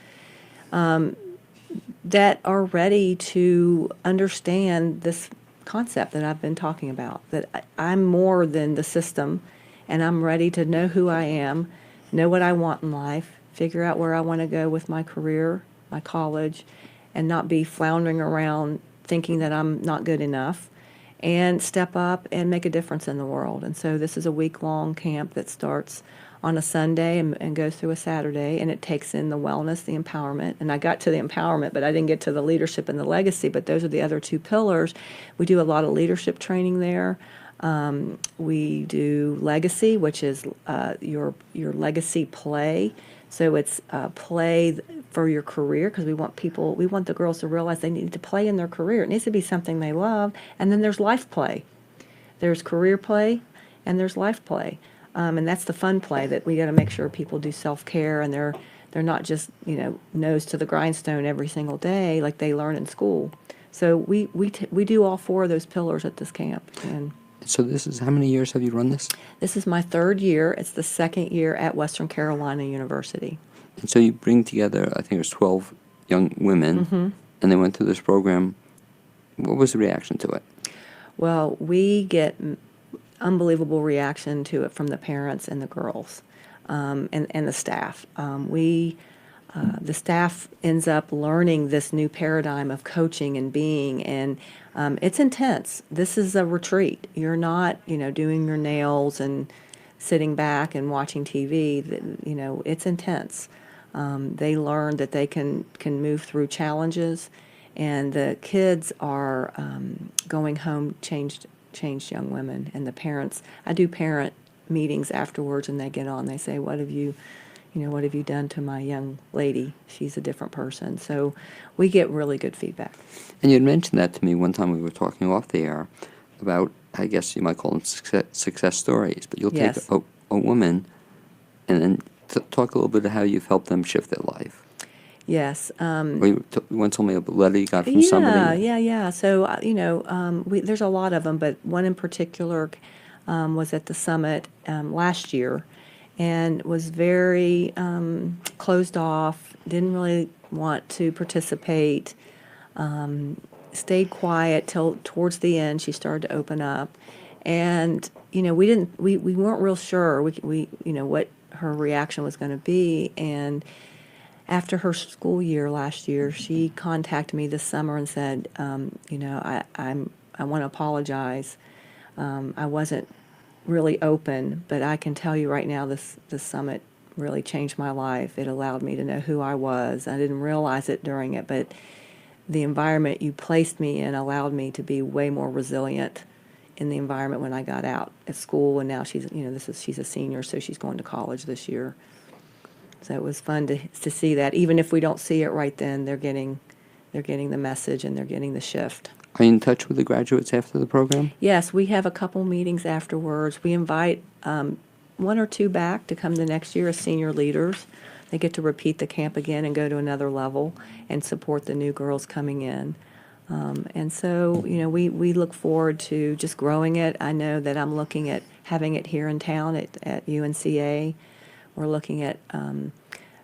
Speaker 3: that are ready to understand this concept that I've been talking about, that I'm more than the system, and I'm ready to know who I am, know what I want in life, figure out where I want to go with my career, my college, and not be floundering around thinking that I'm not good enough, and step up and make a difference in the world. And so this is a week-long camp that starts on a Sunday and goes through a Saturday, and it takes in the wellness, the empowerment. And I got to the empowerment, but I didn't get to the leadership and the legacy, but those are the other two pillars. We do a lot of leadership training there. We do legacy, which is your legacy play. So it's play for your career, because we want the girls to realize they need to play in their career. It needs to be something they love. And then there's life play. There's career play, and there's life play. And that's the fun play that we got to make sure people do self-care, and they're not just nose to the grindstone every single day like they learn in school. So we do all four of those pillars at this camp. And
Speaker 2: So this is, how many years have you run this?
Speaker 3: this is my third year. It's the second year at Western Carolina University.
Speaker 2: And so you bring together, I think it was 12 young women, and they went through this program. What was the reaction to it?
Speaker 3: Well, we get unbelievable reaction to it from the parents and the girls, and the staff. The staff ends up learning this new paradigm of coaching and being, and it's intense. This is a retreat. You're not, doing your nails and sitting back and watching TV. It's intense. They learn that they can move through challenges, and the kids are going home changed young women. And the parents, I do parent meetings afterwards, and they get on. They say, "What have you done to my young lady? She's a different person." So we get really good feedback.
Speaker 2: And you had mentioned that to me one time we were talking off the air about, I guess you might call them success stories, but you'll take
Speaker 3: Yes.
Speaker 2: a woman and then talk a little bit of how you've helped them shift their life.
Speaker 3: Yes.
Speaker 2: Or you once told me a letter you got from somebody.
Speaker 3: Yeah. So, there's a lot of them, but one in particular was at the summit last year, and was very closed off, didn't really want to participate, stayed quiet till towards the end. She started to open up, and we weren't real sure what her reaction was going to be. And after her school year last year, she contacted me this summer and said, I want to apologize. I wasn't really open, but I can tell you right now, this summit really changed my life. It allowed me to know who I was. I didn't realize it during it, but the environment you placed me in allowed me to be way more resilient in the environment when I got out at school. And now she's a senior, so she's going to college this year. So it was fun to see that. Even if we don't see it right then, they're getting the message, and they're getting the shift.
Speaker 2: Are you in touch with the graduates after the program?
Speaker 3: Yes, we have a couple meetings afterwards. We invite one or two back to come the next year as senior leaders. They get to repeat the camp again and go to another level and support the new girls coming in. And so, we look forward to just growing it. I know that I'm looking at having it here in town at UNCA. We're looking at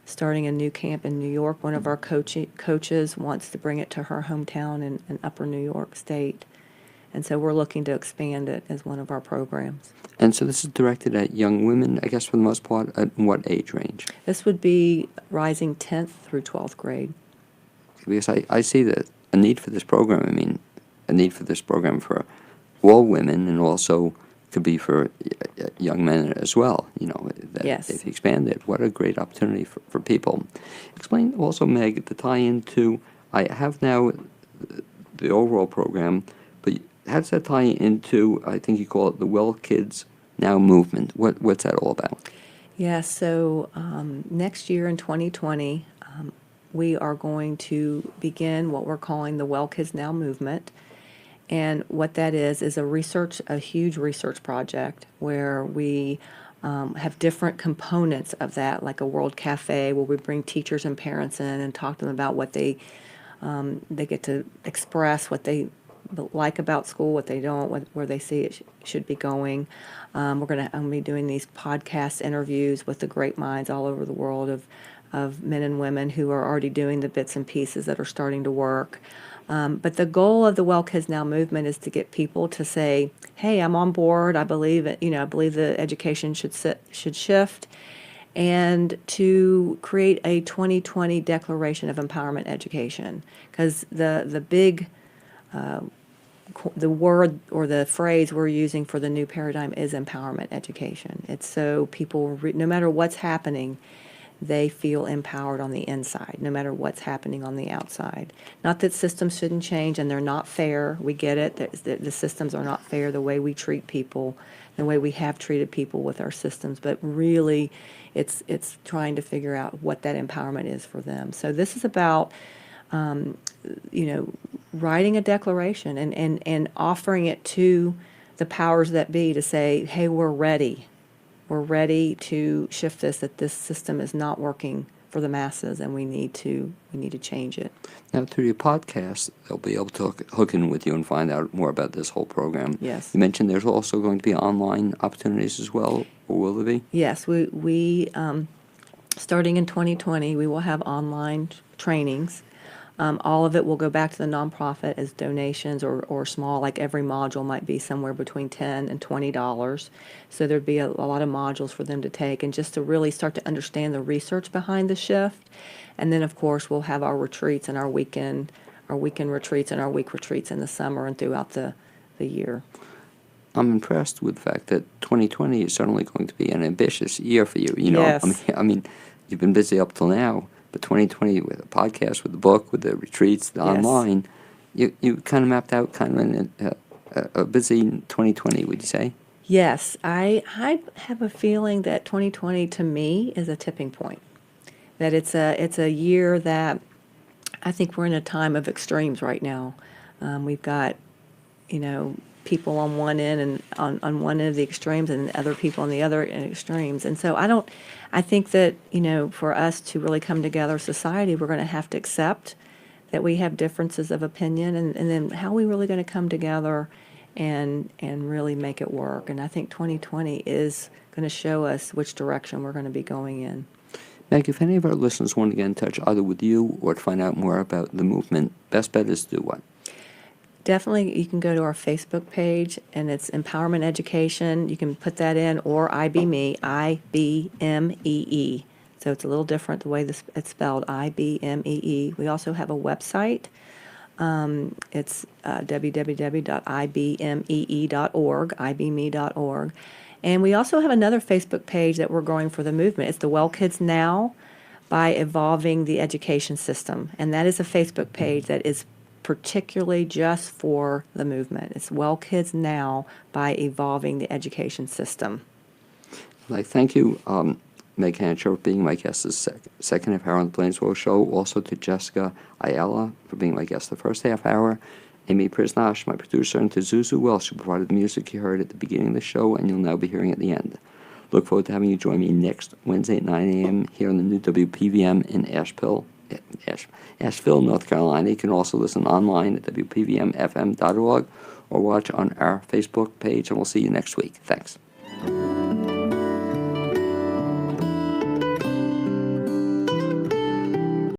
Speaker 3: starting a new camp in New York. One of our coaches wants to bring it to her hometown in Upper New York State. And so we're looking to expand it as one of our programs.
Speaker 2: And so this is directed at young women, I guess, for the most part. At what age range?
Speaker 3: This would be rising 10th through 12th grade.
Speaker 2: Because I see a need for this program. I mean, a need for this program for all women, and also could be for young men as well. That
Speaker 3: Yes.
Speaker 2: if you expand it, what a great opportunity for people. Explain also, Meg, the tie-in to, I have now the overall program, but how does that tie into, I think you call it the Well Kids Now movement? What's that all about?
Speaker 3: Yeah, so next year in 2020, we are going to begin what we're calling the Well Kids Now movement. And what that is a huge research project where we have different components of that, like a World Cafe, where we bring teachers and parents in and talk to them about what they get to express, what they like about school, what they don't, where they see it should be going. I'm going to be doing these podcast interviews with the great minds all over the world of men and women who are already doing the bits and pieces that are starting to work. But the goal of the Well Kids Now movement is to get people to say, "Hey, I'm on board. I believe it. I believe the education should shift." and to create a 2020 Declaration of Empowerment Education. Because the big the word or the phrase we're using for the new paradigm is empowerment education. It's so people, no matter what's happening, they feel empowered on the inside, no matter what's happening on the outside. Not that systems shouldn't change, and they're not fair. We get it. The systems are not fair, the way we treat people, the way we have treated people with our systems. But really, it's trying to figure out what that empowerment is for them. So this is about, writing a declaration and offering it to the powers that be to say, hey, we're ready. We're ready to shift this, that this system is not working for the masses, and we need to change it.
Speaker 2: Now, through your podcast, they'll be able to hook in with you and find out more about this whole program.
Speaker 3: Yes.
Speaker 2: You mentioned there's also going to be online opportunities as well, or will there be?
Speaker 3: Yes, we starting in 2020, we will have online trainings. All of it will go back to the nonprofit as donations or small, like every module might be somewhere between $10 and $20. So there'd be a lot of modules for them to take, and just to really start to understand the research behind the shift. And then, of course, we'll have our retreats and our weekend retreats and our week retreats in the summer and throughout the year.
Speaker 2: I'm impressed with the fact that 2020 is certainly going to be an ambitious year for you.
Speaker 3: Yes.
Speaker 2: I mean, you've been busy up till now. But 2020, with a podcast, with the book, with the retreats, the
Speaker 3: Yes.
Speaker 2: online, you kind of mapped out kind of a busy 2020, would you say?
Speaker 3: Yes, I have a feeling that 2020 to me is a tipping point. That it's a year that I think we're in a time of extremes right now. We've got, people on one end and on one end of the extremes, and other people on the other extremes. And so I think that, for us to really come together as society, we're going to have to accept that we have differences of opinion, and then how are we really going to come together and really make it work. And I think 2020 is going to show us which direction we're going to be going in.
Speaker 2: Meg, if any of our listeners want to get in touch either with you or to find out more about the movement, best bet is to do what?
Speaker 3: Definitely, you can go to our Facebook page, and it's Empowerment Education. You can put that in, or IBME, IBMEE. So it's a little different the way it's spelled, IBMEE. We also have a website. It's www.ibmee.org, ibme.org. And we also have another Facebook page that we're growing for the movement. It's the Well Kids Now by Evolving the Education System. And that is a Facebook page that is particularly just for the movement. It's Well Kids Now by Evolving the Education System.
Speaker 2: Thank you, Meg Hanshaw, for being my guest this second half hour on the Plainsboro Show. Also to Jessica Ayala for being my guest the first half hour. Amy Prisnash, my producer, and to Zuzu Welsh, who provided the music you heard at the beginning of the show and you'll now be hearing at the end. Look forward to having you join me next Wednesday at 9 a.m. here on the new WPVM in Asheville, North Carolina. You can also listen online at WPVMFM.org or watch on our Facebook page, and we'll see you next week. Thanks.